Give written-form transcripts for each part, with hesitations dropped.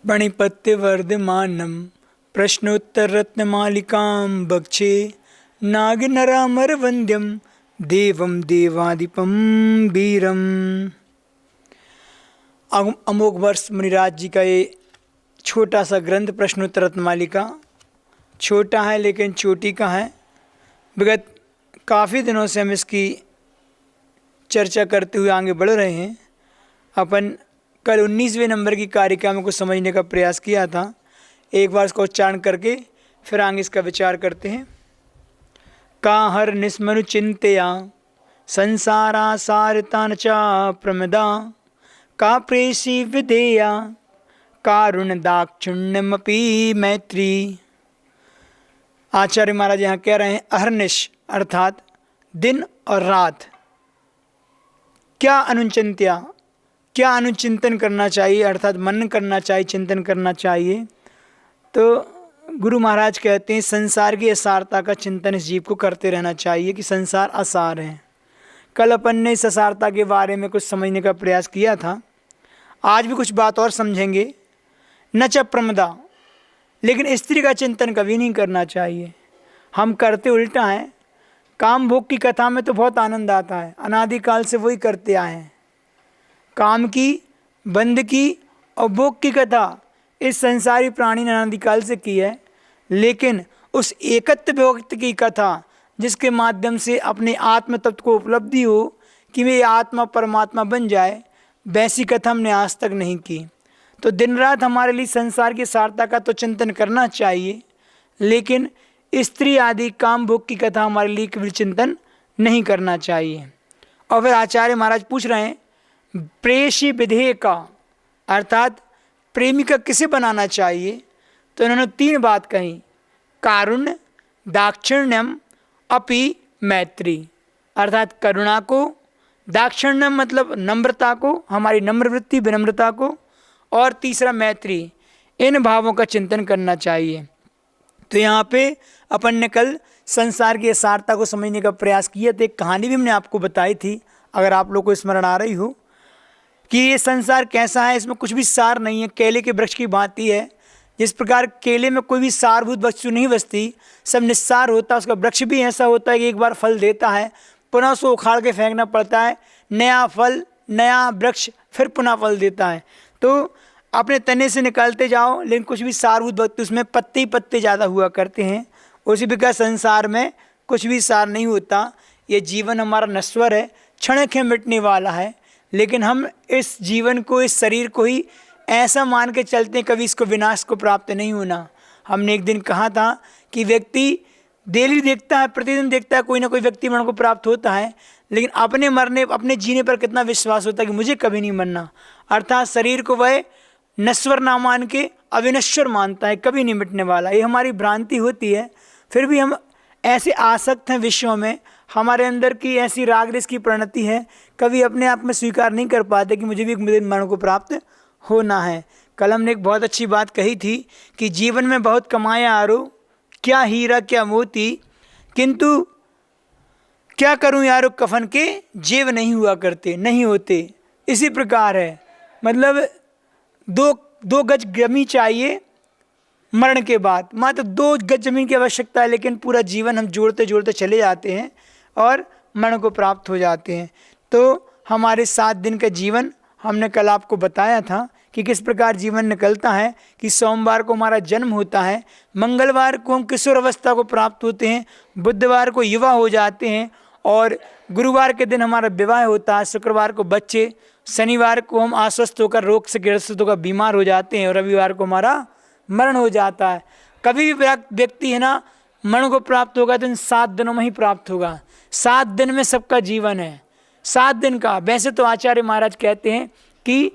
पणिपत्यवर्धमानं प्रश्नोत्तररत्नमालिकां भक्षे नागनरामरवन्द्यं देवं देवादिपं वीरम्। अमोघ वर्ष मुनिराज जी का ये छोटा सा ग्रंथ प्रश्नोत्तर रत्नमालिका छोटा है लेकिन चोटी का है। विगत काफ़ी दिनों से हम इसकी चर्चा करते हुए आगे बढ़ रहे हैं। अपन कल 19वें नंबर की कारिका को समझने का प्रयास किया था। एक बार इसका उच्चारण करके फिर आगे इसका विचार करते हैं। का हर निस्मनु चिंतया संसारा सारतान चा प्रमदा का प्रेषी विधेया कारुण दाक्षिण्यमपि मैत्री। आचार्य महाराज यहाँ कह रहे हैं अहर्निश अर्थात दिन और रात क्या अनुचिंत्या, क्या अनुचिंतन करना चाहिए अर्थात मनन करना चाहिए, चिंतन करना चाहिए। तो गुरु महाराज कहते हैं संसार की असारता का चिंतन इस जीव को करते रहना चाहिए कि संसार असार है। कल अपन ने इस असारता के बारे में कुछ समझने का प्रयास किया था। आज भी कुछ बात और समझेंगे। न च प्रमदा, लेकिन स्त्री का चिंतन कभी नहीं करना चाहिए। हम करते उल्टा हैं। काम भोग की कथा में तो बहुत आनंद आता है, अनादिकाल से वही करते आए हैं। काम की, बंध की और भोग की कथा इस संसारी प्राणी ने अनादिकाल से की है, लेकिन उस एकत्व व्यक्त की कथा जिसके माध्यम से अपने आत्म तत्व को उपलब्धि हो कि वे आत्मा परमात्मा बन जाए, वैसी कथा हमने आज तक नहीं की। तो दिन रात हमारे लिए संसार की सारता का तो चिंतन करना चाहिए, लेकिन स्त्री आदि काम भोग की कथा हमारे लिए केवल चिंतन नहीं करना चाहिए। और फिर आचार्य महाराज पूछ रहे हैं प्रेषी विधेय का अर्थात प्रेमिका किसे बनाना चाहिए। तो इन्होंने 3 बात कही, कारुण्य, दाक्षिण्यम अपि मैत्री अर्थात करुणा को, दाक्षिण्यम मतलब नम्रता को, हमारी नम्र वृत्ति विनम्रता को, और तीसरा मैत्री। इन भावों का चिंतन करना चाहिए। तो यहाँ पे अपन ने कल संसार की असारता को समझने का प्रयास किया था। एक कहानी भी हमने आपको बताई थी, अगर आप लोग को स्मरण आ रही हो, कि ये संसार कैसा है, इसमें कुछ भी सार नहीं है। केले के वृक्ष की भांति है। जिस प्रकार केले में कोई भी सारभूत वस्तु नहीं बचती, सब निस्सार होता है। उसका वृक्ष भी ऐसा होता है कि एक बार फल देता है, पुनः उसको उखाड़ के फेंकना पड़ता है, नया फल, नया वृक्ष, फिर पुनः फल देता है। तो अपने तने से निकालते जाओ, लेकिन कुछ भी सारभूत वस्तु उसमें पत्ते ही पत्ते ज़्यादा हुआ करते हैं। उसी प्रकार संसार में कुछ भी सार नहीं होता। ये जीवन हमारा नश्वर है, क्षणिक है, मिटने वाला है। लेकिन हम इस जीवन को, इस शरीर को ही ऐसा मान के चलते हैं कभी इसको विनाश को प्राप्त नहीं होना। हमने एक दिन कहा था कि व्यक्ति डेली देखता है, प्रतिदिन देखता है कोई ना कोई व्यक्ति मरण को प्राप्त होता है, लेकिन अपने मरने, अपने जीने पर कितना विश्वास होता है कि मुझे कभी नहीं मरना। अर्थात शरीर को वह नश्वर ना मान के अविनश्वर मानता है, कभी नहीं मिटने वाला। ये हमारी भ्रांति होती है। फिर भी हम ऐसे आसक्त हैं विश्व में, हमारे अंदर की ऐसी राग रस की प्रणति है, कभी अपने आप में स्वीकार नहीं कर पाते कि मुझे भी एक दिन मरण को प्राप्त होना है। कल हमने एक बहुत अच्छी बात कही थी कि जीवन में बहुत कमाया आरो, क्या हीरा क्या मोती, किंतु क्या करूं यारो कफन के जेब नहीं हुआ करते, नहीं होते। इसी प्रकार है, मतलब दो गज जमीन चाहिए मरण के बाद, मात्र 2 गज जमीन की आवश्यकता है, लेकिन पूरा जीवन हम जोड़ते जोड़ते चले जाते हैं और मरण को प्राप्त हो जाते हैं। तो हमारे 7 दिन का जीवन हमने कल आपको बताया था कि किस प्रकार जीवन निकलता है। कि सोमवार को हमारा जन्म होता है, मंगलवार को हम किशोर अवस्था को प्राप्त होते हैं, बुधवार को युवा हो जाते हैं, और गुरुवार के दिन हमारा विवाह होता है, शुक्रवार को बच्चे, शनिवार को हम अस्वस्थ होकर रोग से ग्रसित होकर बीमार हो जाते हैं, और रविवार को हमारा मरण हो जाता है। कभी भी व्यक्ति है ना मरण को प्राप्त होगा तो इन 7 दिनों में ही प्राप्त होगा। 7 दिन में सबका जीवन है, 7 दिन का। वैसे तो आचार्य महाराज कहते हैं कि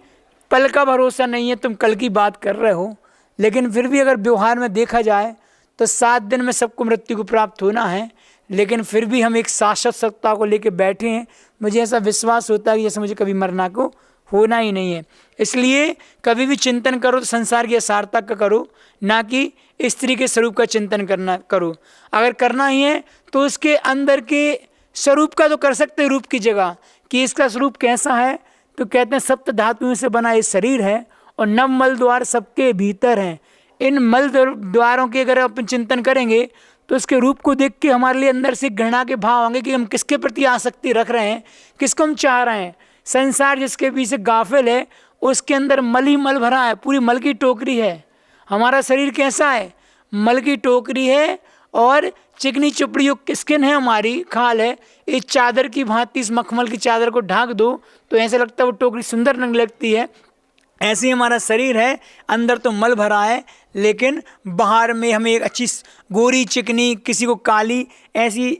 पल का भरोसा नहीं है, तुम कल की बात कर रहे हो, लेकिन फिर भी अगर व्यवहार में देखा जाए तो 7 दिन में सबको मृत्यु को प्राप्त होना है। लेकिन फिर भी हम एक शाश्वत सत्ता को लेकर बैठे हैं। मुझे ऐसा विश्वास होता है कि जैसे मुझे कभी मरना को होना ही नहीं है। इसलिए कभी भी चिंतन करो तो संसार की असारता का करो, ना कि स्त्री के स्वरूप का चिंतन करना करो। अगर करना ही है तो उसके अंदर के स्वरूप का तो कर सकते रूप की जगह, कि इसका स्वरूप कैसा है। तो कहते हैं सप्त धातुओं से बना ये शरीर है, और नव मल द्वार सबके भीतर हैं। इन मल द्वारों के अगर अपन चिंतन करेंगे तो उसके रूप को देख के हमारे लिए अंदर से घृणा के भाव होंगे कि हम किसके प्रति आसक्ति रख रहे हैं, किसको हम चाह रहे हैं। संसार जिसके पीछे गाफिल है उसके अंदर मल ही मल भरा है, पूरी मल की टोकरी है। हमारा शरीर कैसा है, मल की टोकरी है और चिकनी चुपड़ी युक्त स्किन है, हमारी खाल है। इस चादर की भांति इस मखमल की चादर को ढाक दो तो ऐसे लगता है वो टोकरी सुंदर रंग लगती है। ऐसे ही हमारा शरीर है, अंदर तो मल भरा है लेकिन बाहर में हमें एक अच्छी गोरी चिकनी, किसी को काली ऐसी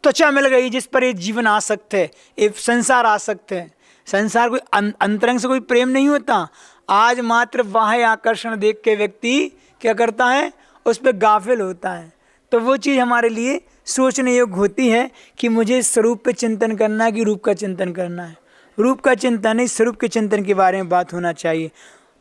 त्वचा मिल गई जिस पर ये जीवन आसक्त है, ये संसार आसक्त है। संसार कोई अंतरंग से कोई प्रेम नहीं होता। आज मात्र बाह्य आकर्षण देख के व्यक्ति क्या करता है, उस पर गाफिल होता है। तो वो चीज़ हमारे लिए सोचने योग्य होती है कि मुझे स्वरूप पे चिंतन करना है कि रूप का चिंतन करना है। रूप का चिंतन नहीं, स्वरूप के चिंतन के बारे में बात होना चाहिए।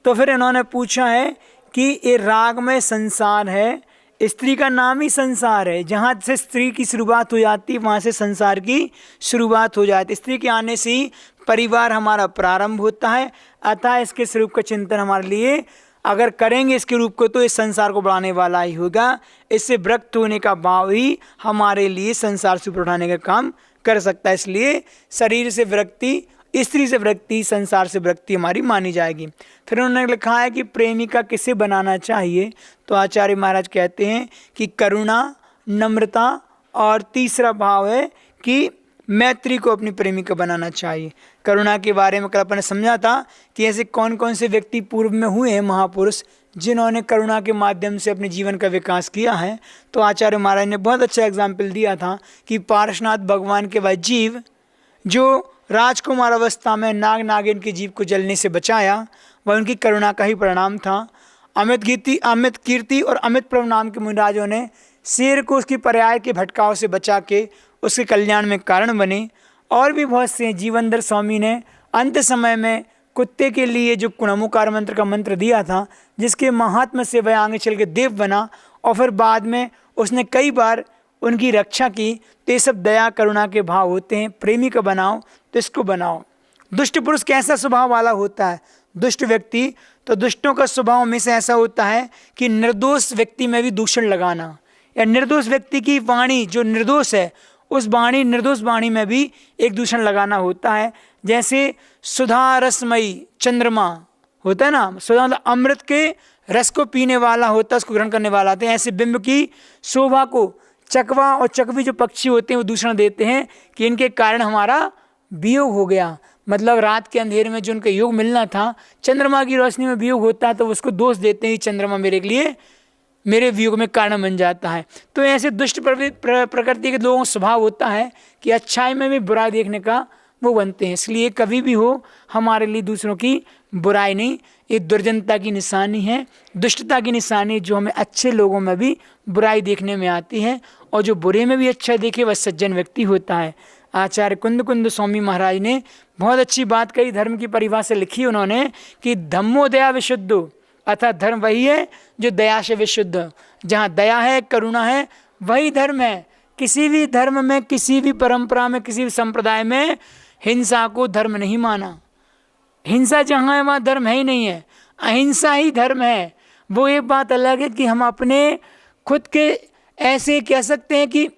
तो फिर इन्होंने पूछा है कि ये रागमय संसार है, स्त्री का नाम ही संसार है। जहाँ से स्त्री की शुरुआत हो जाती है वहाँ से संसार की शुरुआत हो जाती है। स्त्री के आने से ही परिवार हमारा प्रारंभ होता है। अतः इसके स्वरूप का चिंतन हमारे लिए अगर करेंगे इसके रूप को तो इस संसार को बढ़ाने वाला ही होगा। इससे विरक्त होने का भाव ही हमारे लिए संसार से ऊपर उठाने का काम कर सकता है। इसलिए शरीर से विरक्ति, स्त्री से विरक्ति, संसार से विरक्ति हमारी मानी जाएगी। फिर उन्होंने लिखा है कि प्रेमिका किसे बनाना चाहिए, तो आचार्य महाराज कहते हैं कि करुणा, नम्रता और तीसरा भाव है कि मैत्री को अपनी प्रेमिका बनाना चाहिए। करुणा के बारे में कल अपन ने समझा था कि ऐसे कौन कौन से व्यक्ति पूर्व में हुए हैं महापुरुष जिन्होंने करुणा के माध्यम से अपने जीवन का विकास किया है। तो आचार्य महाराज ने बहुत अच्छा एग्जाम्पल दिया था कि पार्श्वनाथ भगवान के वह जीव जो राजकुमार अवस्था में नाग नागिन के जीव को जलने से बचाया, वह उनकी करुणा का ही परिणाम था। अमित कीर्ति और अमित प्रभ नाम के मुनिराजों ने शेर को उसकी पर्याय के भटकाव से बचा के उसके कल्याण में कारण बने। और भी बहुत से जीवनधर स्वामी ने अंत समय में कुत्ते के लिए जो कुणमुकार मंत्र का मंत्र दिया था, जिसके महात्म्य से वह आगे चल के देव बना और फिर बाद में उसने कई बार उनकी रक्षा की। तो ये सब दया करुणा के भाव होते हैं। प्रेमी को बनाओ तो इसको बनाओ। दुष्ट पुरुष कैसा स्वभाव वाला होता है, दुष्ट व्यक्ति, तो दुष्टों का स्वभाव हमेशा ऐसा होता है कि निर्दोष व्यक्ति में भी दूषण लगाना, या निर्दोष व्यक्ति की वाणी जो निर्दोष है उस वाणी, निर्दोष वाणी में भी एक दूषण लगाना होता है। जैसे सुधा रसमयी चंद्रमा होता है ना, सुधा मतलब अमृत के रस को पीने वाला होता है, उसको ग्रहण करने वाला होता है। ऐसे बिंब की शोभा को चकवा और चकवी जो पक्षी होते हैं वो दूषण देते हैं कि इनके कारण हमारा वियोग हो गया। मतलब रात के अंधेरे में जो उनका योग मिलना था, चंद्रमा की रोशनी में वियोग होता है तो उसको दोष देते हैं, चंद्रमा मेरे लिए मेरे वियोग में कारण बन जाता है। तो ऐसे दुष्ट प्रकृति के लोगों का स्वभाव होता है कि अच्छाई में भी बुराई देखने का वो बनते हैं। इसलिए कभी भी हो हमारे लिए दूसरों की बुराई नहीं, ये दुर्जनता की निशानी है, दुष्टता की निशानी, जो हमें अच्छे लोगों में भी बुराई देखने में आती है और जो बुरे में भी अच्छा देखे वह सज्जन व्यक्ति होता है। आचार्य कुंद स्वामी महाराज ने बहुत अच्छी बात कही, धर्म की परिभाषा लिखी उन्होंने कि धम्मो दया विशुद्धो, अर्थात धर्म वही है जो दया से विशुद्ध। जहाँ दया है, करुणा है, वही धर्म है। किसी भी धर्म में, किसी भी परंपरा में, किसी भी संप्रदाय में हिंसा को धर्म नहीं माना। हिंसा जहाँ है वहाँ धर्म है ही नहीं है, अहिंसा ही धर्म है। वो एक बात अलग है कि हम अपने खुद के ऐसे कह सकते हैं कि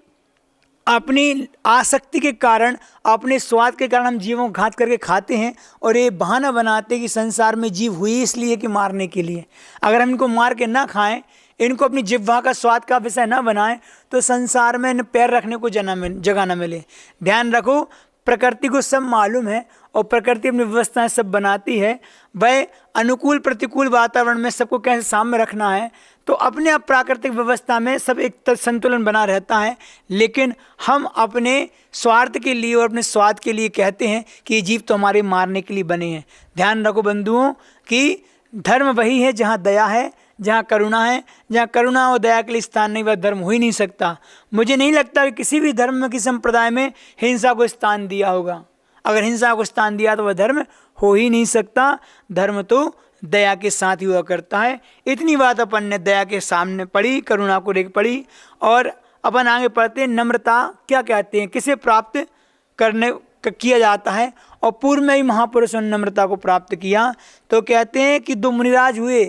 अपनी आसक्ति के कारण, अपने स्वाद के कारण हम जीवों को घात करके खाते हैं और ये बहाना बनाते हैं कि संसार में जीव हुई इसलिए कि मारने के लिए। अगर हम इनको मार के ना खाएं, इनको अपनी जिह्वा का स्वाद का विषय ना बनाएं, तो संसार में पैर रखने को जगह न मिले। ध्यान रखो, प्रकृति को सब मालूम है और प्रकृति अपनी व्यवस्थाएं सब बनाती है। वह अनुकूल प्रतिकूल वातावरण में सबको कैसे सामने रखना है, तो अपने आप प्राकृतिक व्यवस्था में सब एक संतुलन बना रहता है। लेकिन हम अपने स्वार्थ के लिए और अपने स्वाद के लिए कहते हैं कि ये जीव तो हमारे मारने के लिए बने हैं। ध्यान रखो बंधुओं कि धर्म वही है जहाँ दया है, जहाँ करुणा है। जहाँ करुणा और दया के लिए स्थान नहीं, वह धर्म हो ही नहीं सकता। मुझे नहीं लगता कि किसी भी धर्म में, किसी संप्रदाय में हिंसा को स्थान दिया होगा। अगर हिंसा को स्थान दिया तो वह धर्म हो ही नहीं सकता। धर्म तो दया के साथ ही हुआ करता है। इतनी बात अपन ने दया के सामने पढ़ी, करुणा को देख पढ़ी, और अपन आगे पढ़ते हैं नम्रता क्या कहते हैं, किसे प्राप्त किया जाता है और पूर्व में ही महापुरुषों ने नम्रता को प्राप्त किया। तो कहते हैं कि दो मुनिराज हुए,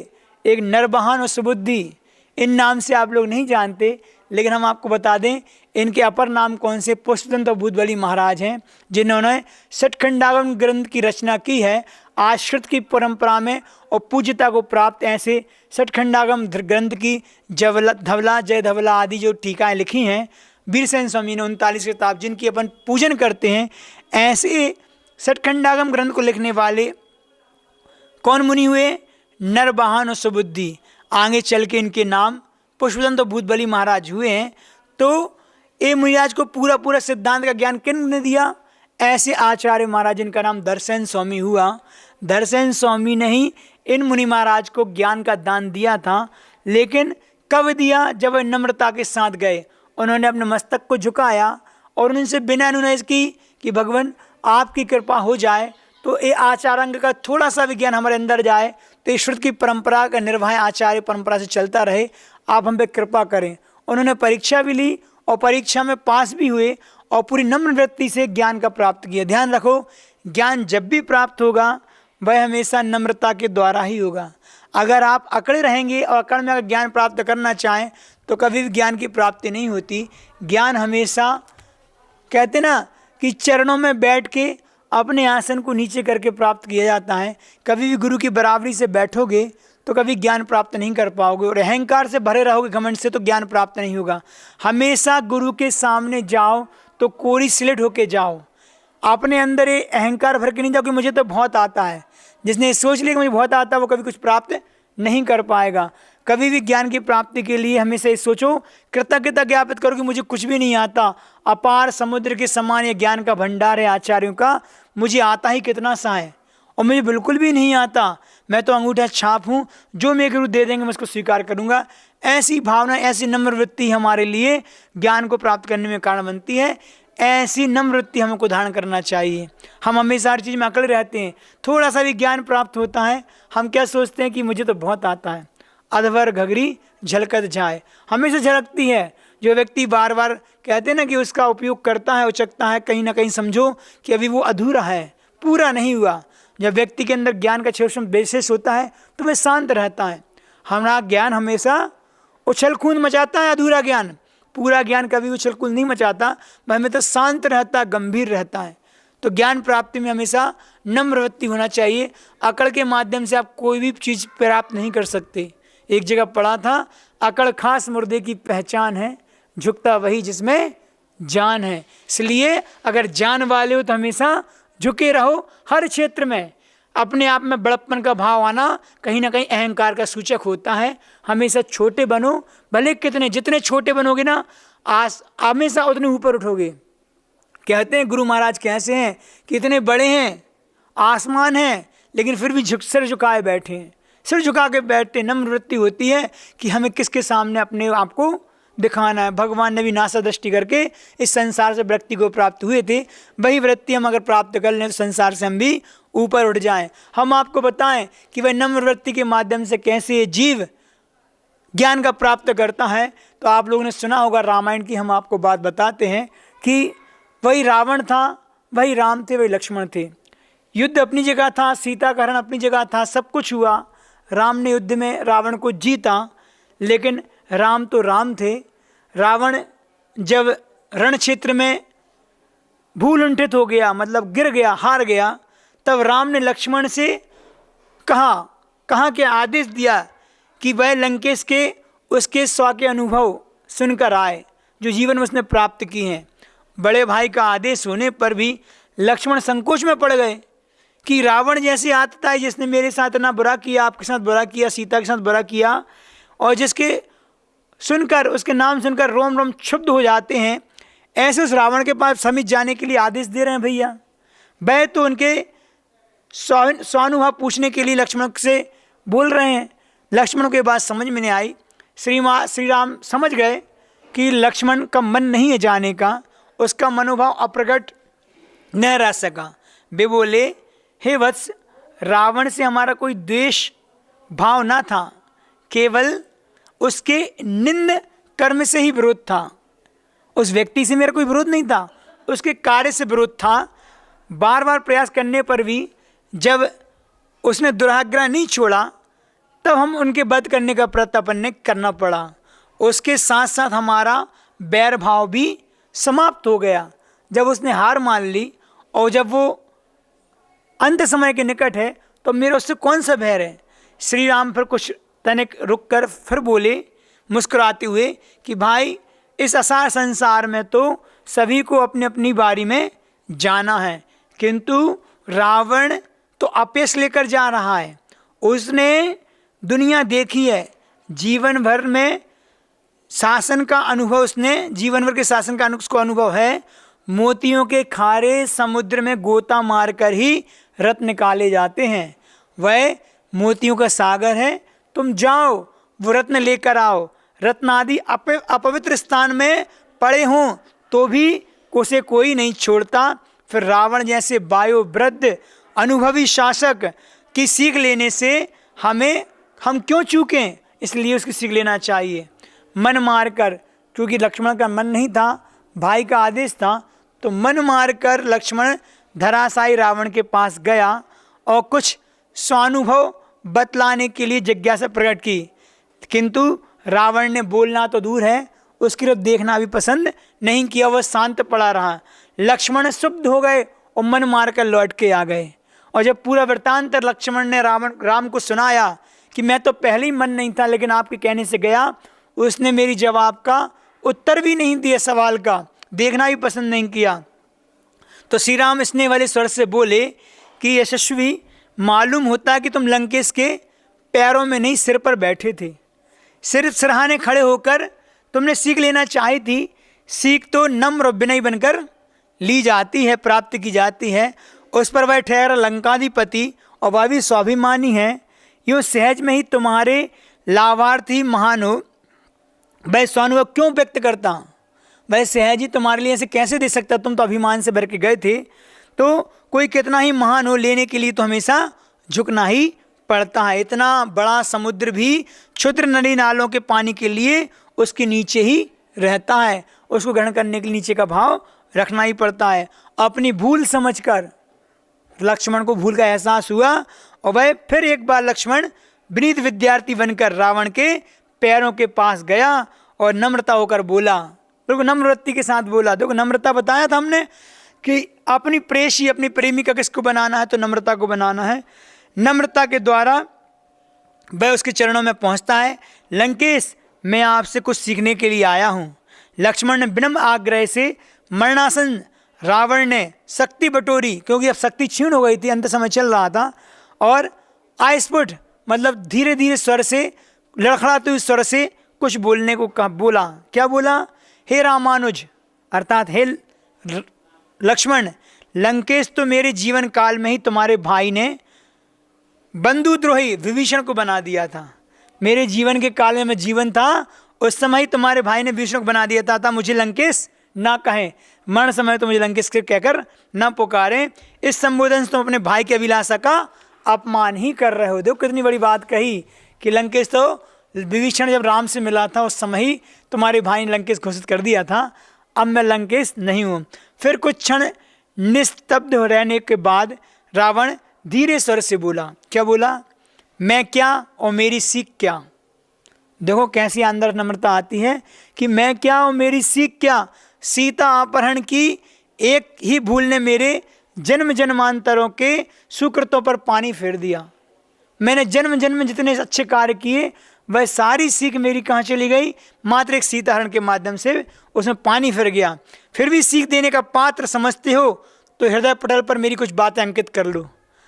एक नरवाहन और सुबुद्धि। इन नाम से आप लोग नहीं जानते, लेकिन हम आपको बता दें इनके अपर नाम कौन से। पुष्पदंत भूतबली महाराज हैं, जिन्होंने सठखंडागम ग्रंथ की रचना की है। आश्रित की परंपरा में और पूज्यता को प्राप्त ऐसे सठखंडागम ग्रंथ की धवला जय धवला आदि जो टीकाएँ लिखी हैं वीरसेन स्वामी ने 39 किताब, जिनकी अपन पूजन करते हैं। ऐसे सठखंडागम ग्रंथ को लिखने वाले कौन मुनि हुए? नरवाहन और सुबुद्धि। आगे चल के इनके नाम पुष्पदंत भूतबली महाराज हुए हैं। तो ये मुनिराज को पूरा पूरा सिद्धांत का ज्ञान किन ने दिया? ऐसे आचार्य महाराज, जिनका नाम दर्शन स्वामी हुआ। दर्शन स्वामी ने ही इन मुनि महाराज को ज्ञान का दान दिया था। लेकिन कब दिया? जब वे नम्रता के साथ गए, उन्होंने अपने मस्तक को झुकाया और उनसे बिना अनुनय की कि भगवान आपकी कृपा हो जाए तो ये आचारांग का थोड़ा सा विज्ञान हमारे अंदर जाए, तो ईश्वर की परंपरा का निर्वाह आचार्य परंपरा से चलता रहे, आप हम पे कृपा करें। उन्होंने परीक्षा भी ली और परीक्षा में पास भी हुए और पूरी नम्र वृत्ति से ज्ञान का प्राप्त किया। ध्यान रखो, ज्ञान जब भी प्राप्त होगा वह हमेशा नम्रता के द्वारा ही होगा। अगर आप अकड़े रहेंगे और अकड़ में अगर ज्ञान प्राप्त करना चाहें तो कभी भी ज्ञान की प्राप्ति नहीं होती। ज्ञान हमेशा कहते ना कि चरणों में बैठ के अपने आसन को नीचे करके प्राप्त किया जाता है। कभी भी गुरु की बराबरी से बैठोगे तो कभी ज्ञान प्राप्त नहीं कर पाओगे, और अहंकार से भरे रहोगे घमंड से तो ज्ञान प्राप्त नहीं होगा। हमेशा गुरु के सामने जाओ तो कोरी स्लेट होके जाओ। अपने अंदर ये अहंकार भर के नहीं जाओ कि मुझे तो बहुत आता है। जिसने सोच लिया कि मुझे बहुत आता है वो कभी कुछ प्राप्त नहीं कर पाएगा। कभी भी ज्ञान की प्राप्ति के लिए हमेशा ये सोचो, कृतज्ञता ज्ञापित करो कि मुझे कुछ भी नहीं आता। अपार समुद्र के समान ये ज्ञान का भंडार है आचार्यों का, मुझे आता ही कितना सा है और मुझे बिल्कुल भी नहीं आता। मैं तो अंगूठा छाप हूँ, जो मेरे गुरु दे देंगे मैं उसको स्वीकार करूँगा। ऐसी भावना, ऐसी नम्र वृत्ति हमारे लिए ज्ञान को प्राप्त करने में कारण बनती है। ऐसी नम्र वृत्ति हमको धारण करना चाहिए। हम हमेशा हर चीज़ में अकड़ रहते हैं। थोड़ा सा भी ज्ञान प्राप्त होता है हम क्या सोचते हैं कि मुझे तो बहुत आता है। अधवर घघरी झलकत जाए, हमेशा झलकती है। जो व्यक्ति बार बार कहते हैं ना कि उसका उपयोग करता है, उचकता है, कहीं ना कहीं समझो कि अभी वो अधूरा है, पूरा नहीं हुआ। जब व्यक्ति के अंदर ज्ञान का क्षेत्र विशेष होता है तो वह शांत रहता है। हमारा ज्ञान हमेशा उछल कूद मचाता है, अधूरा ज्ञान। पूरा ज्ञान कभी उछल कूद नहीं मचाता, वह हमेशा शांत रहता है, गंभीर रहता है। तो ज्ञान प्राप्ति में हमेशा नम्र वृत्ति होना चाहिए। अकड़ के माध्यम से आप कोई भी चीज़ प्राप्त नहीं कर सकते। एक जगह पढ़ा था, अकड़ खास मुर्दे की पहचान है, झुकता वही जिसमें जान है। इसलिए अगर जान वाले हो तो हमेशा झुके रहो। हर क्षेत्र में अपने आप में बड़प्पन का भाव आना कहीं ना कहीं अहंकार का सूचक होता है। हमेशा छोटे बनो, भले जितने छोटे बनोगे ना हमेशा उतने ऊपर उठोगे। कहते हैं गुरु महाराज कैसे हैं कि इतने बड़े हैं, आसमान है, लेकिन फिर भी सिर झुकाए बैठे हैं। सिर झुका के बैठते नम्र वृत्ति होती है कि हमें किसके सामने अपने आप को दिखाना है। भगवान ने भी नासा दृष्टि करके इस संसार से व्यक्ति को प्राप्त हुए थे। वही वृत्ति हम अगर प्राप्त कर लें तो संसार से हम भी ऊपर उठ जाएं। हम आपको बताएं कि वह नम्र वृत्ति के माध्यम से कैसे जीव ज्ञान का प्राप्त करता है। तो आप लोगों ने सुना होगा रामायण की, हम आपको बात बताते हैं कि वही रावण था, वही राम थे, वही लक्ष्मण थे। युद्ध अपनी जगह था, सीता का हरण अपनी जगह था, सब कुछ हुआ। राम ने युद्ध में रावण को जीता, लेकिन राम तो राम थे। रावण जब रण क्षेत्र में भूलुंठित हो गया, मतलब गिर गया, हार गया, तब राम ने लक्ष्मण से कहा के आदेश दिया कि वह लंकेश के उसके स्व के अनुभव सुनकर आए जो जीवन में उसने प्राप्त किए हैं। बड़े भाई का आदेश होने पर भी लक्ष्मण संकोच में पड़ गए कि रावण जैसे आता है जिसने मेरे साथ इतना बुरा किया, आपके साथ बुरा किया, सीता के साथ बुरा किया, और जिसके सुनकर उसके नाम सुनकर रोम रोम क्षुब्ध हो जाते हैं, ऐसे उस रावण के पास समीप जाने के लिए आदेश दे रहे हैं भैया। वह तो उनके स्वानुभव पूछने के लिए लक्ष्मण से बोल रहे हैं। लक्ष्मण को ये बात समझ में नहीं आई। श्री राम समझ गए कि लक्ष्मण का मन नहीं है जाने का, उसका मनोभाव अप्रकट न रह सका। वे बोले, हे वत्स, रावण से हमारा कोई द्वेष भाव ना था, केवल उसके निंद कर्म से ही विरोध था। उस व्यक्ति से मेरा कोई विरोध नहीं था, उसके कार्य से विरोध था। बार बार प्रयास करने पर भी जब उसने दुराग्रह नहीं छोड़ा, तब हम उनके वध करने का प्रत्यर्पण करना पड़ा। उसके साथ साथ हमारा बैर भाव भी समाप्त हो गया। जब उसने हार मान ली और जब वो अंत समय के निकट है तो मेरा उससे कौन सा बैर है। श्री राम फिर कुछ तनिक रुक कर फिर बोले मुस्कुराते हुए कि भाई, इस असार संसार में तो सभी को अपनी अपनी बारी में जाना है, किंतु रावण तो अपयश लेकर जा रहा है। उसने दुनिया देखी है, जीवन भर में शासन का अनुभव, उसने जीवन भर के शासन का उसको अनुभव है। मोतियों के खारे समुद्र में गोता मारकर ही रत्न निकाले जाते हैं। वह मोतियों का सागर है, तुम जाओ वो रत्न लेकर आओ। रत्न आदि अपवित्र स्थान में पड़े हों तो भी उसे कोई नहीं छोड़ता। फिर रावण जैसे वायु वृद्ध अनुभवी शासक की सीख लेने से हम क्यों चूकें, इसलिए उसकी सीख लेना चाहिए। मन मारकर, क्योंकि लक्ष्मण का मन नहीं था, भाई का आदेश था, तो मन मारकर लक्ष्मण धराशायी रावण के पास गया और कुछ स्वानुभव बतलाने के लिए जिज्ञासा प्रकट की, किंतु रावण ने बोलना तो दूर है, उसकी तरफ देखना भी पसंद नहीं किया। वह शांत पड़ा रहा। लक्ष्मण शुद्ध हो गए और मन मारकर लौट के आ गए। और जब पूरा वृत्तांत लक्ष्मण ने राम को सुनाया कि मैं तो पहले ही मन नहीं था, लेकिन आपके कहने से गया, उसने मेरी जवाब का उत्तर भी नहीं दिया, सवाल का देखना भी पसंद नहीं किया। तो श्री राम स्नेह वाले स्वर से बोले कि यशस्वी, मालूम होता कि तुम लंकेश के पैरों में नहीं सिर पर बैठे थे। सिर्फ सिरहाने खड़े होकर तुमने सीख लेना चाही थी। सीख तो नम्र और विनयी बनकर ली जाती है, प्राप्त की जाती है। उस पर वह ठहरा लंकाधिपति और वह भी स्वाभिमानी है। यूँ सहज में ही तुम्हारे लाभार्थी महान हो, वह स्वानुभव क्यों व्यक्त करता? वह सहज ही तुम्हारे लिए ऐसे कैसे दे सकता? तुम तो अभिमान से भर के गए थे। तो कोई कितना ही महान हो, लेने के लिए तो हमेशा झुकना ही पड़ता है। इतना बड़ा समुद्र भी क्षुद्र नदी नालों के पानी के लिए उसके नीचे ही रहता है। उसको ग्रहण करने के लिए नीचे का भाव रखना ही पड़ता है। अपनी भूल समझकर लक्ष्मण को भूल का एहसास हुआ और वह फिर एक बार लक्ष्मण विनीत विद्यार्थी बनकर रावण के पैरों के पास गया और नम्रता होकर बोला, बिल्कुल नम्रवृत्ति के साथ बोला। देखो नम्रता बताया था हमने कि अपनी प्रेयसी, अपनी प्रेमिका किसको बनाना है, तो नम्रता को बनाना है। नम्रता के द्वारा वह उसके चरणों में पहुंचता है। लंकेश, मैं आपसे कुछ सीखने के लिए आया हूँ। लक्ष्मण ने विनम्र आग्रह से मरणासन रावण ने शक्ति बटोरी, क्योंकि अब शक्ति क्षीण हो गई थी, अंत समय चल रहा था, और आस्फुट मतलब धीरे धीरे स्वर से, लड़खड़ाते हुए स्वर से कुछ बोलने को कहा। बोला, क्या बोला? हे रामानुज, अर्थात हे लक्ष्मण, लंकेश तो मेरे जीवन काल में ही तुम्हारे भाई ने बंधुद्रोही विभीषण को बना दिया था। मेरे जीवन के काल में मैं जीवन था, उस समय ही तुम्हारे भाई ने विभीषण को बना दिया था। मुझे लंकेश ना कहें, मरण समय तो मुझे लंकेश के कहकर न पुकारें। इस संबोधन से तुम अपने भाई की अभिलाषा का अपमान ही कर रहे हो। देखो कितनी बड़ी बात कही कि लंकेश तो विभीषण जब राम से मिला था उस समय ही तुम्हारे भाई ने लंकेश घोषित कर दिया था, अब मैं लंकेश नहीं हूँ। फिर कुछ क्षण निस्तब्ध हो रहने के बाद रावण धीरे स्वर से बोला। क्या बोला? मैं क्या और मेरी सीख क्या। देखो कैसी अंदर नम्रता आती है कि मैं क्या और मेरी सीख क्या। सीता अपहरण की एक ही भूल ने मेरे जन्म जन्मांतरों के सुकृतों पर पानी फेर दिया। मैंने जन्म जन्म में जितने अच्छे कार्य किए वह सारी सीख मेरी कहाँ चली गई? मात्र एक सीता हरण के माध्यम से उसमें पानी फिर गया। फिर भी सीख देने का पात्र समझते हो तो हृदय पटल पर मेरी कुछ बातें अंकित कर लो।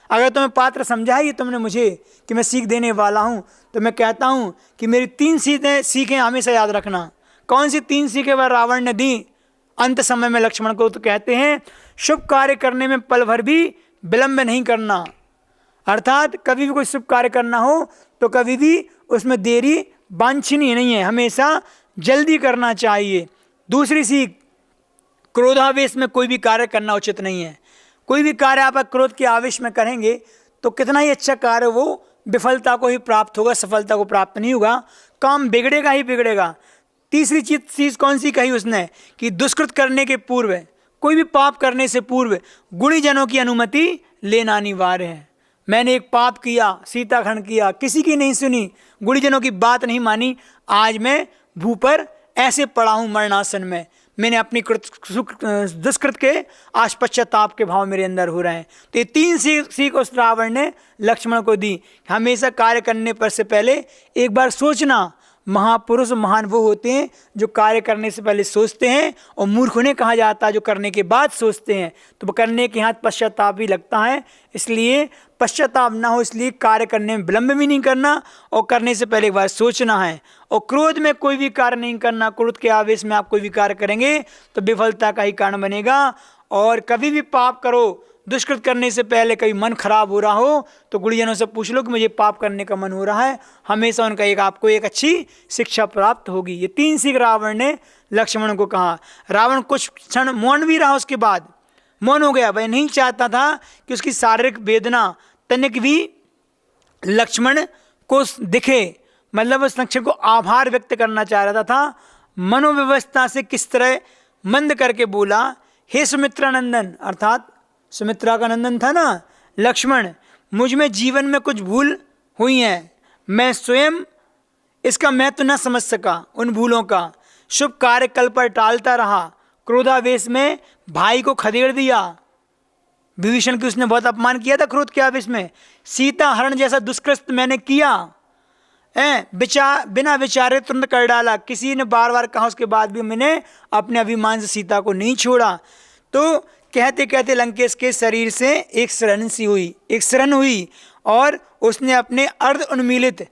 अगर तुम्हें पात्र समझा ही तुमने मुझे कि मैं सीख देने वाला हूँ, तो मैं कहता हूँ कि मेरी 3 सीखें हमेशा याद रखना। कौन सी 3 सीखें वह रावण ने दी अंत समय में लक्ष्मण को? तो कहते हैं शुभ कार्य करने में पल भर भी विलंब नहीं करना। अर्थात कभी भी कोई शुभ कार्य करना हो तो कभी भी उसमें देरी वांछनीय नहीं है, हमेशा जल्दी करना चाहिए। दूसरी सीख, क्रोधावेश में कोई भी कार्य करना उचित नहीं है। कोई भी कार्य आप क्रोध के आवेश में करेंगे तो कितना ही अच्छा कार्य वो विफलता को ही प्राप्त होगा, सफलता को प्राप्त नहीं होगा, काम बिगड़ेगा ही बिगड़ेगा। तीसरी चीज कौन सी कही उसने कि दुष्कृत करने के पूर्व कोई भी पाप करने से पूर्व गुणीजनों की अनुमति लेना अनिवार्य है। मैंने एक पाप किया, सीताखंड किया, किसी की नहीं सुनी, गुणीजनों की बात नहीं मानी, आज मैं भू पर ऐसे पड़ा हूं मरणासन में, मैंने अपनी दुष्कृत के आज पश्चाताप के भाव मेरे अंदर हो रहे हैं। तो ये 3 सीख उस रावण ने लक्ष्मण को दी। हमेशा कार्य करने पर से पहले एक बार सोचना। महापुरुष महान वो होते हैं जो कार्य करने से पहले सोचते हैं, और मूर्ख उन्हें कहा जाता है जो करने के बाद सोचते हैं। तो वो करने के हाथ पश्चाताप भी लगता है, इसलिए पश्चाताप ना हो इसलिए कार्य करने में विलंब भी नहीं करना, और करने से पहले एक बार सोचना है। और क्रोध में कोई भी कार्य नहीं करना। क्रोध के आवेश में आप कोई भी कार्य करेंगे तो विफलता का ही कारण बनेगा। और कभी भी पाप करो, दुष्कृत करने से पहले कभी मन खराब हो रहा हो तो गुरुजनों से पूछ लो कि मुझे पाप करने का मन हो रहा है, हमेशा उनका आपको एक अच्छी शिक्षा प्राप्त होगी। ये 3 सीख रावण ने लक्ष्मण को कहा। रावण कुछ क्षण मौन भी रहा, उसके बाद मौन हो गया। वह नहीं चाहता था कि उसकी शारीरिक वेदना तनिक भी लक्ष्मण को दिखे, मतलब उस लक्ष्मण को आभार व्यक्त करना चाह रहा था। मनोव्यवस्था से किस तरह मंद करके बोला, हे सुमित्रा नंदन, अर्थात सुमित्रा का नंदन था ना लक्ष्मण, मुझ में जीवन में कुछ भूल हुई हैं, मैं स्वयं इसका महत्व न समझ सका। उन भूलों का शुभ कार्य कल पर टालता रहा, क्रोधावेश में भाई को खदेड़ दिया। विभीषण की उसने बहुत अपमान किया था क्रोध के आवेश में। सीता हरण जैसा दुष्कृत्य मैंने किया, बिना विचारे तुरंत कर डाला। किसी ने बार बार कहा, उसके बाद भी मैंने अपने अभिमान से सीता को नहीं छोड़ा। तो कहते कहते लंकेश के शरीर से एक शरण हुई और उसने अपने अर्ध उन्मीलित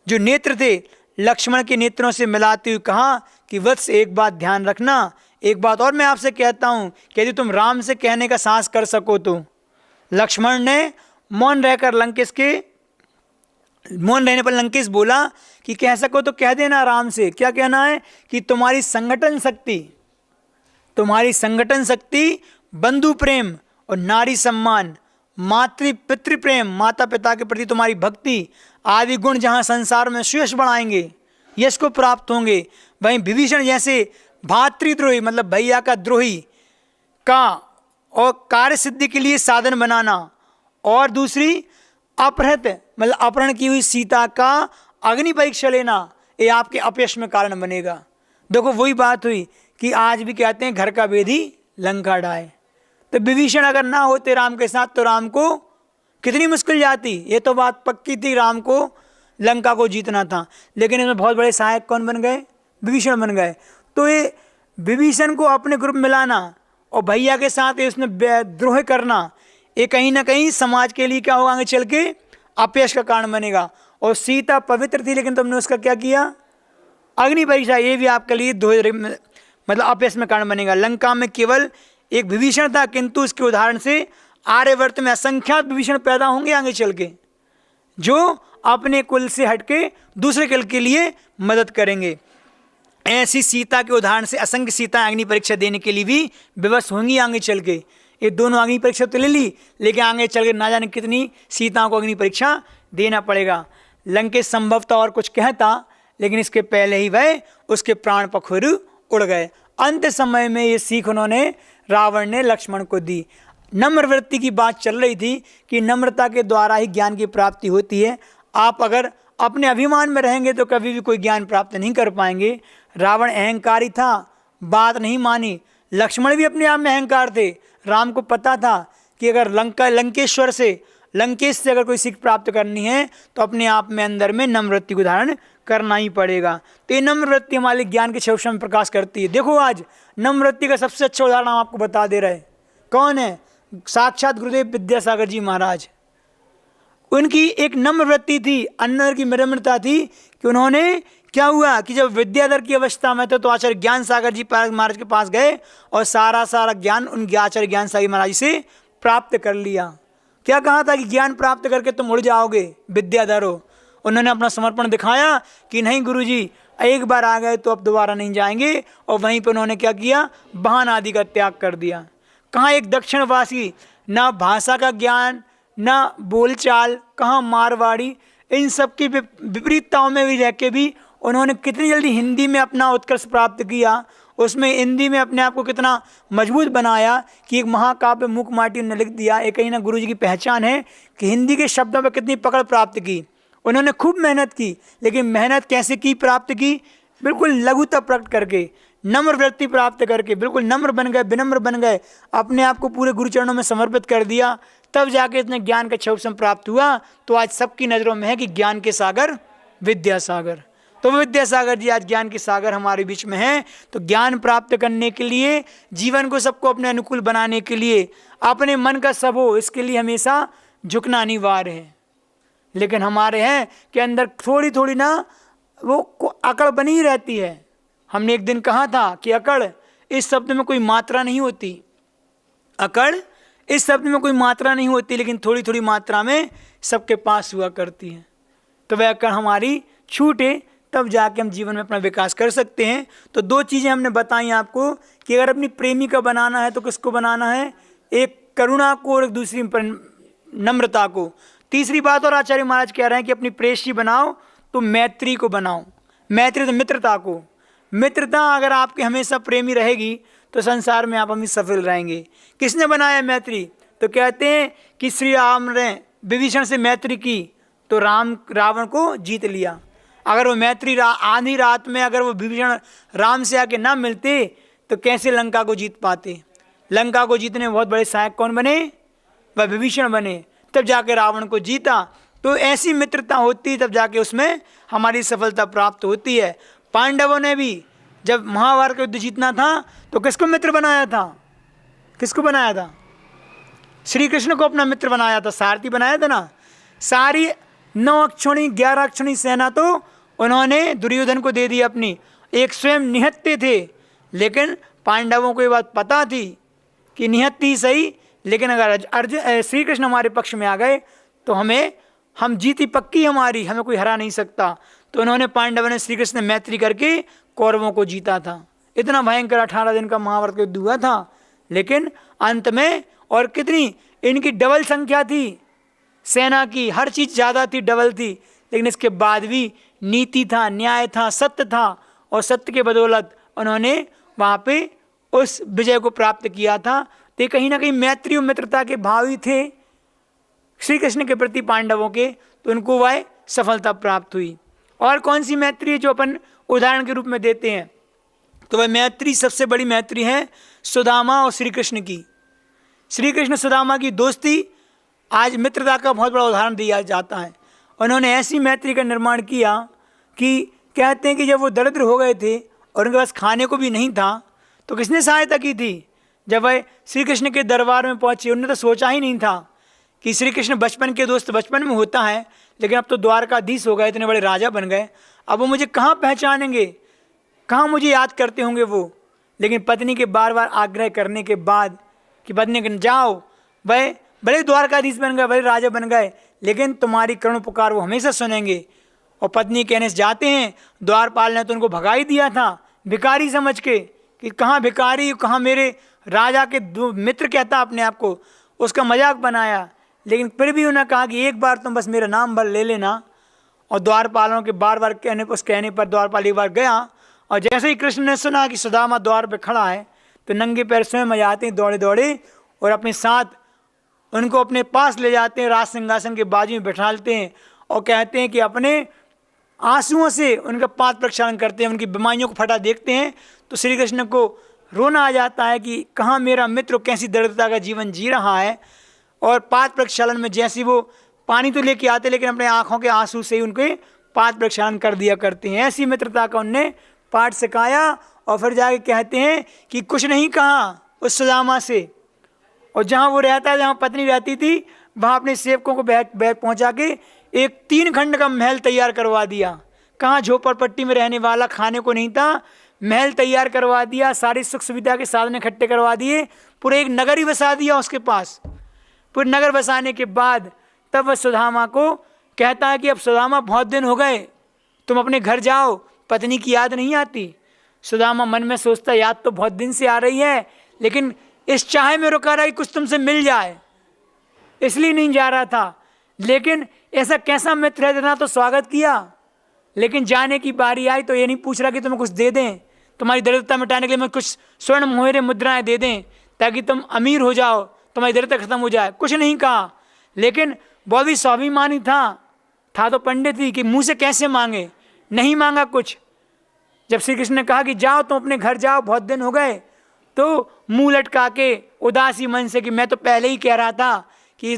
जो नेत्र थे लक्ष्मण के नेत्रों से मिलाते हुए कहा कि वत्स एक बात ध्यान रखना, एक बात और मैं आपसे कहता हूँ कि यदि तुम राम से कहने का साहस कर सको तो। लक्ष्मण ने मौन रहने पर लंकेश बोला कि कह सको तो कह देना राम से। क्या कहना है कि तुम्हारी संगठन शक्ति, बंधु प्रेम और नारी सम्मान, मातृ पितृ प्रेम, माता पिता के प्रति तुम्हारी भक्ति आदि गुण जहाँ संसार में सुयश बढ़ाएंगे, यश को प्राप्त होंगे, वहीं विभीषण जैसे भातृद्रोही मतलब भैया का द्रोही का और कार्य सिद्धि के लिए साधन बनाना, और दूसरी अपहृत मतलब अपहरण की हुई सीता का अग्नि परीक्षा लेना, ये आपके अपयश में कारण बनेगा। देखो वही बात हुई कि आज भी कहते हैं घर का वेदी लंका ढाए। तो विभीषण अगर ना होते राम के साथ तो राम को कितनी मुश्किल जाती। ये तो बात पक्की थी, राम को लंका को जीतना था, लेकिन इसमें बहुत बड़े सहायक कौन बन गए? विभीषण बन गए। तो ये विभीषण को अपने ग्रुप में लाना और भैया के साथ ये उसने द्रोह करना, ये कहीं ना कहीं समाज के लिए क्या होगा, आगे चल के अपयश का कारण बनेगा। और सीता पवित्र थी लेकिन तुमने उसका क्या किया? अग्नि परीक्षा, ये भी आपके लिए मतलब अपयश में कारण बनेगा। लंका में केवल एक विभीषण था, किंतु इसके उदाहरण से आर्यवर्त में असंख्यात विभीषण पैदा होंगे आगे चल के, जो अपने कुल से हटके दूसरे कुल के लिए मदद करेंगे। ऐसी सीता के उदाहरण से असंख्य सीता अग्नि परीक्षा देने के लिए भी विवश होंगी आगे चल के। ये दोनों अग्नि परीक्षा तो ले ली, लेकिन आगे चल के ना जाने कितनी सीताओं को अग्नि परीक्षा देना पड़ेगा। लंकेश संभवतः और कुछ कहता, लेकिन इसके पहले ही वह उसके प्राण पखुर उड़ गए। अंत समय में ये सीख उन्होंने रावण ने लक्ष्मण को दी। नम्र वृत्ति की बात चल रही थी कि नम्रता के द्वारा ही ज्ञान की प्राप्ति होती है। आप अगर अपने अभिमान में रहेंगे तो कभी भी कोई ज्ञान प्राप्त नहीं कर पाएंगे। रावण अहंकारी था, बात नहीं मानी। लक्ष्मण भी अपने आप में अहंकार थे। राम को पता था कि अगर लंकेश से अगर कोई सीख प्राप्त करनी है तो अपने आप में अंदर में नम्र वृत्ति को धारण करना ही पड़ेगा। तो ये नम्र वृत्ति हमारे ज्ञान के क्षेत्र में प्रकाश करती है। देखो आज नम्र वृत्ति का सबसे अच्छा उदाहरण हम आपको बता दे रहे हैं। कौन है? साक्षात गुरुदेव विद्यासागर जी महाराज। उनकी एक नम्र वृत्ति थी, अंदर की विनम्रता थी कि उन्होंने क्या हुआ कि जब विद्याधर की अवस्था में थे तो आचार्य ज्ञान सागर जी महाराज के पास गए और सारा ज्ञान उनके आचार्य ज्ञान सागर महाराज से प्राप्त कर लिया। क्या कहा था कि ज्ञान प्राप्त करके तुम उड़ जाओगे, विद्याधर हो। उन्होंने अपना समर्पण दिखाया कि नहीं गुरुजी, एक बार आ गए तो अब दोबारा नहीं जाएंगे। और वहीं पर उन्होंने क्या किया? वाहन आदि का त्याग कर दिया। कहाँ एक दक्षिणवासी, ना भाषा का ज्ञान ना बोलचाल, कहाँ मारवाड़ी, इन सब की विपरीतताओं में भी रह के भी उन्होंने कितनी जल्दी हिंदी में अपना उत्कर्ष प्राप्त किया उसमें हिंदी में अपने आप को कितना मजबूत बनाया कि एक महाकाव्य मूक माटी ने लिख दिया। एक कहीं ना गुरु जी की पहचान है कि हिंदी के शब्दों पर कितनी पकड़ प्राप्त की। उन्होंने खूब मेहनत की, लेकिन मेहनत कैसे की, प्राप्त की बिल्कुल लघुता प्रकट करके, नम्र वृत्ति प्राप्त करके, बिल्कुल नम्र बन गए, विनम्र बन गए, अपने आप को पूरे गुरुचरणों में समर्पित कर दिया, तब जाके इतने ज्ञान का क्षोभसम प्राप्त हुआ। तो आज सबकी नज़रों में है कि ज्ञान के सागर विद्यासागर। तो विद्यासागर जी आज ज्ञान के सागर हमारे बीच में हैं। तो ज्ञान प्राप्त करने के लिए, जीवन को सबको अपने अनुकूल बनाने के लिए, अपने मन का सब हो, इसके लिए हमेशा झुकना अनिवार्य है। लेकिन हमारे हैं कि अंदर थोड़ी थोड़ी ना वो अकड़ बनी रहती है। हमने एक दिन कहा था कि अकड़ इस शब्द में कोई मात्रा नहीं होती, अकड़ इस शब्द में कोई मात्रा नहीं होती, लेकिन थोड़ी थोड़ी मात्रा में सबके पास हुआ करती है। तो वह अकड़ हमारी छूटे, तब जाके हम जीवन में अपना विकास कर सकते हैं। तो दो चीज़ें हमने बताई आपको कि अगर अपनी प्रेमी का बनाना है तो किसको बनाना है, एक करुणा को और एक दूसरी नम्रता को। तीसरी बात और आचार्य महाराज कह रहे हैं कि अपनी प्रेयसी बनाओ तो मैत्री को बनाओ। मैत्री तो मित्रता को, मित्रता अगर आपके हमेशा प्रेमी रहेगी तो संसार में आप हमेशा सफल रहेंगे। किसने बनाया मैत्री, तो कहते हैं कि श्री राम ने विभीषण से मैत्री की तो रावण को जीत लिया। अगर वो मैत्री आधी रात में अगर वो विभीषण राम से आके ना मिलते तो कैसे लंका को जीत पाते। लंका को जीतने में बहुत बड़े सहायक कौन बने, वह विभीषण बने, तब जाके रावण को जीता। तो ऐसी मित्रता होती तब जाके उसमें हमारी सफलता प्राप्त होती है। पांडवों ने भी जब महाभारत का युद्ध जीतना था तो किसको मित्र बनाया था, किसको बनाया था, श्री कृष्ण को अपना मित्र बनाया था, सारथी बनाया था ना। सारी 9 अक्षौणी 11 अक्षौणी सेना तो उन्होंने दुर्योधन को दे दी अपनी, एक स्वयं निहत्ते थे। लेकिन पांडवों को ये बात पता थी कि निहत्ती सही, लेकिन अगर अर्जुन श्री कृष्ण हमारे पक्ष में आ गए तो हम जीती पक्की हमारी, हमें कोई हरा नहीं सकता। तो उन्होंने पांडवों ने श्री कृष्ण ने मैत्री करके कौरवों को जीता था। इतना भयंकर 18 दिन का महाभारत का युद्ध हुआ था, लेकिन अंत में और कितनी इनकी डबल संख्या थी सेना की, हर चीज़ ज़्यादा थी, डबल थी, लेकिन इसके बाद भी नीति था, न्याय था, सत्य था, और सत्य के बदौलत उन्होंने वहाँ पे उस विजय को प्राप्त किया था। तो कहीं ना कहीं मैत्री और मित्रता के भाव ही थे श्री कृष्ण के प्रति पांडवों के, तो उनको वह सफलता प्राप्त हुई। और कौन सी मैत्री है जो अपन उदाहरण के रूप में देते हैं, तो वह मैत्री सबसे बड़ी मैत्री है सुदामा और श्री कृष्ण की। श्री कृष्ण सुदामा की दोस्ती आज मित्रता का बहुत बड़ा उदाहरण दिया जाता है। उन्होंने ऐसी मैत्री का निर्माण किया कि कहते हैं कि जब वो दरिद्र हो गए थे और उनके पास खाने को भी नहीं था तो किसने सहायता की थी, जब वह श्री कृष्ण के दरबार में पहुंचे। उन्होंने तो सोचा ही नहीं था कि श्री कृष्ण बचपन के दोस्त बचपन में होता है, लेकिन अब तो द्वारकाधीश हो गए, इतने बड़े राजा बन गए, अब वो मुझे कहाँ पहचानेंगे, कहाँ मुझे याद करते होंगे वो। लेकिन पत्नी के बार बार आग्रह करने के बाद कि पत्नी के जाओ, वह बड़े द्वारकाधीश बन गए, बड़े राजा बन गए, लेकिन तुम्हारी करुण पुकार वो हमेशा सुनेंगे। और पत्नी कहने से जाते हैं, द्वारपाल ने तो उनको भगा ही दिया था भिखारी समझ के कि कहाँ भिखारी, कहाँ मेरे राजा के मित्र कहता अपने आप को, उसका मजाक बनाया। लेकिन फिर भी उन्होंने कहा कि एक बार तुम बस मेरा नाम भर ले लेना। और द्वारपालों के बार बार कहने पर द्वारपाल एक बार गया, और जैसे ही कृष्ण ने सुना कि सुदामा द्वार पर खड़ा है तो नंगे पैर स्वयं जाते हैं दौड़े दौड़े, और अपने साथ उनको अपने पास ले जाते हैं, राज सिंहासन के बाजू में बैठालते हैं और कहते हैं कि अपने आंसुओं से उनका पाद प्रक्षालन करते हैं, उनकी बीमारियों को फटा देखते हैं। तो श्री कृष्ण को रोना आ जाता है कि कहाँ मेरा मित्र कैसी दरिद्रता का जीवन जी रहा है। और पाद प्रक्षालन में जैसी वो पानी तो लेके आते, लेकिन अपने आँखों के आंसू से ही उनके पाद प्रक्षालन कर दिया करते हैं। ऐसी मित्रता का उनने पाठ सिखाया। और फिर जाके कहते हैं कि कुछ नहीं कहा उस सुदामा से, और जहाँ वो रहता है, जहाँ पत्नी रहती थी, वहाँ अपने सेवकों को बैग पहुँचा के एक 3 खंड का महल तैयार करवा दिया। कहाँ झोपड़पट्टी में रहने वाला, खाने को नहीं था, महल तैयार करवा दिया, सारी सुख सुविधा के साधन इकट्ठे करवा दिए, पूरे एक नगर ही बसा दिया उसके पास। पूरे नगर बसाने के बाद तब वह सुदामा को कहता है कि अब सुदामा बहुत दिन हो गए, तुम अपने घर जाओ, पत्नी की याद नहीं आती। सुदामा मन में सोचता याद तो बहुत दिन से आ रही है, लेकिन इस चाह में रुका रहा कि कुछ तुमसे मिल जाए, इसलिए नहीं जा रहा था। लेकिन ऐसा कैसा मित्र है, इतना तो स्वागत किया, लेकिन जाने की बारी आई तो ये नहीं पूछ रहा कि तुम्हें कुछ दे दें, तुम्हारी दरिद्रता मिटाने के लिए मैं कुछ स्वर्ण मोहरे मुद्राएं दे दें ताकि तुम अमीर हो जाओ, तुम्हारी दरिद्रता खत्म हो जाए। कुछ नहीं कहा, लेकिन वो भी स्वाभिमानी था तो पंडित ही कि मुंह से कैसे मांगे, नहीं मांगा कुछ। जब श्री कृष्ण ने कहा कि जाओ तुम अपने घर जाओ, बहुत दिन हो गए, तो मुंह लटका के उदासी मन से कि मैं तो पहले ही कह रहा था कि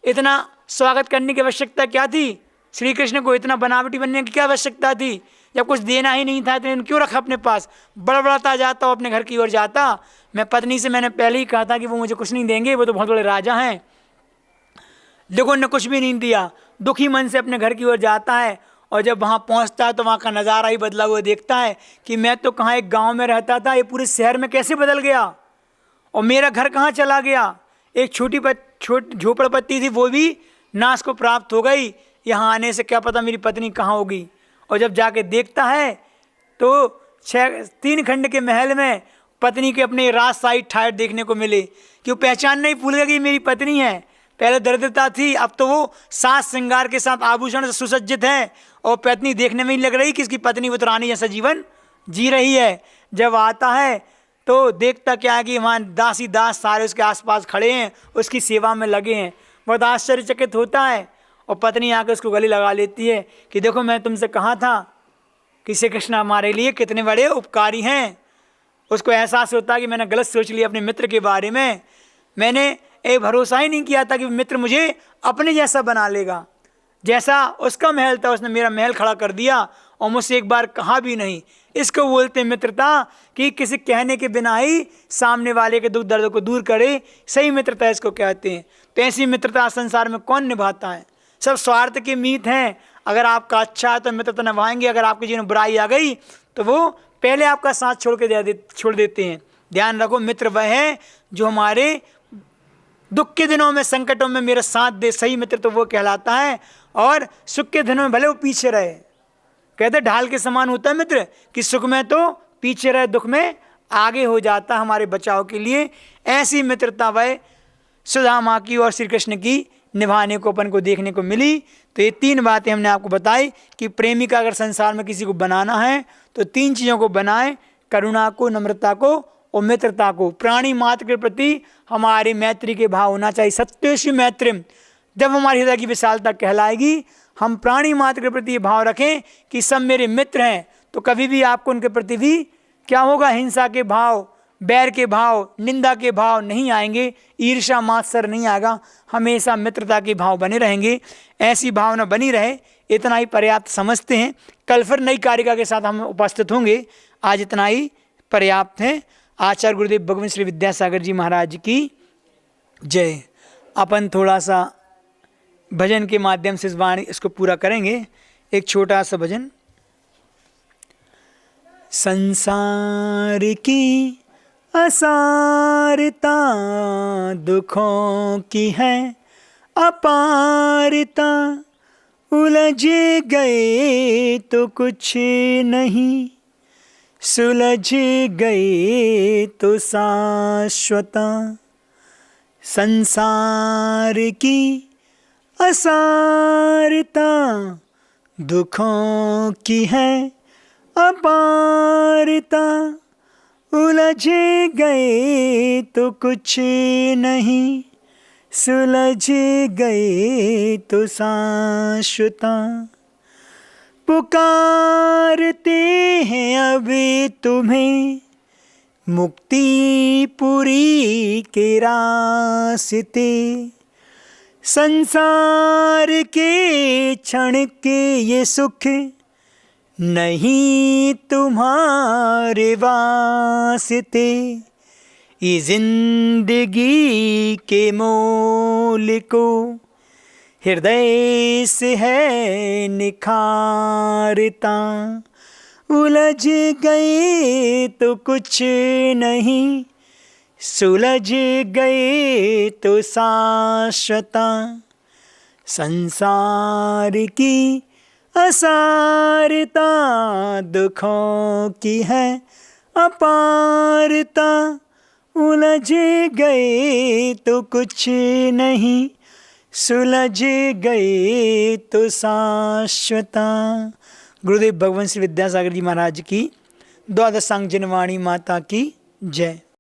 इतना स्वागत करने की आवश्यकता क्या थी, श्री कृष्ण को इतना बनावटी बनने की क्या आवश्यकता थी, जब कुछ देना ही नहीं था तो क्यों रखा अपने पास। बड़बड़ाता जाता अपने घर की ओर जाता। मैं पत्नी से मैंने पहले ही कहा था कि वो मुझे कुछ नहीं देंगे, वो तो बहुत बड़े राजा हैं, लेकिन उन्होंने कुछ भी नहीं दिया। दुखी मन से अपने घर की ओर जाता है और जब वहाँ पहुँचता है तो वहाँ का नज़ारा ही बदला हुआ देखता है कि मैं तो कहाँ एक गांव में रहता था, ये पूरे शहर में कैसे बदल गया, और मेरा घर कहाँ चला गया। एक छोटी झोपड़पट्टी थी वो भी नाश को प्राप्त हो गई, यहाँ आने से क्या पता मेरी पत्नी कहाँ होगी। और जब जाके देखता है तो 3 खंड के महल में पत्नी के अपने रात साइड ठाट देखने को मिले कि वो पहचान नहीं भूल गया कि मेरी पत्नी है। पहले दरिद्रता थी, अब तो वो सास श्रृंगार के साथ आभूषण से सुसज्जित है और पत्नी देखने में ही लग रही कि इसकी पत्नी वो तो रानी जैसा जीवन जी रही है। जब आता है तो देखता क्या है कि वहाँ दासी दास सारे उसके आसपास खड़े हैं, उसकी सेवा में लगे हैं। बहुत आश्चर्यचकित होता है और पत्नी आकर उसको गले लगा लेती है कि देखो मैं तुमसे कहा था कि श्री कृष्ण हमारे लिए कितने बड़े उपकारी हैं। उसको एहसास होता है कि मैंने गलत सोच लिया अपने मित्र के बारे में, मैंने ये भरोसा ही नहीं किया था कि मित्र मुझे अपने जैसा बना लेगा। जैसा उसका महल था उसने मेरा महल खड़ा कर दिया और मुझसे एक बार कहा भी नहीं। इसको बोलते हैं मित्रता कि किसी कहने के बिना ही सामने वाले के दुख दर्द को दूर करे, सही मित्रता इसको कहते हैं। तो ऐसी मित्रता संसार में कौन निभाता है, सब स्वार्थ के मीत हैं। अगर आपका अच्छा है तो मित्रता निभाएंगे, अगर आपके जीवन में बुराई आ गई तो वो पहले आपका साथ छोड़ देते हैं। ध्यान रखो, मित्र वह है जो हमारे दुख के दिनों में संकटों में मेरा साथ दे, सही मित्र तो वो कहलाता है। और सुख के दिनों में भले वो पीछे रहे, कहते ढाल के समान होता है मित्र कि सुख में तो पीछे रहे, दुख में आगे हो जाता हमारे बचाव के लिए। ऐसी मित्रता वह सुदामा की और श्री कृष्ण की निभाने को अपन को देखने को मिली। तो ये 3 बातें हमने आपको बताई कि प्रेमी का अगर संसार में किसी को बनाना है तो 3 चीज़ों को बनाए, करुणा को, नम्रता को और मित्रता को। प्राणी मात्र के प्रति हमारे मैत्री के भाव होना चाहिए। सत्येषु मैत्रीम, जब हमारी हृदय की विशालता कहलाएगी, हम प्राणी मात्र के प्रति ये भाव रखें कि सब मेरे मित्र हैं, तो कभी भी आपको उनके प्रति भी क्या होगा, हिंसा के भाव, बैर के भाव, निंदा के भाव नहीं आएंगे, ईर्ष्या मात्सर्य नहीं आएगा, हमेशा मित्रता के भाव बने रहेंगे। ऐसी भावना बनी रहे, इतना ही पर्याप्त समझते हैं। कल फिर नई कारिका के साथ हम उपस्थित होंगे। आज इतना ही पर्याप्त है। आचार्य गुरुदेव भगवान श्री विद्यासागर जी महाराज की जय। अपन थोड़ा सा भजन के माध्यम से इस वाणी इसको पूरा करेंगे। एक छोटा सा भजन। संसार की असारता दुखों की है अपारता, उलझ गए तो कुछ नहीं, सुलझ गए तो शाश्वता। संसार की असारता दुखों की है अपारता, उलझ गए तो कुछ नहीं, सुलझ गए तो शाश्वता। पुकारते हैं अब तुम्हें मुक्तिपुरी के रास्ते, संसार के क्षण के ये सुख नहीं तुम्हारे वास्ते। ये जिंदगी के मोल को हृदय से है निखारता, उलझ गए तो कुछ नहीं, सुलझ गए तो शाश्वता। संसार की असारता दुखों की है अपारता, उलझ गए तो कुछ नहीं, सुलझ गए तो शाश्वता। गुरुदेव भगवान श्री विद्यासागर जी महाराज की द्वादशांग जिनवाणी माता की जय।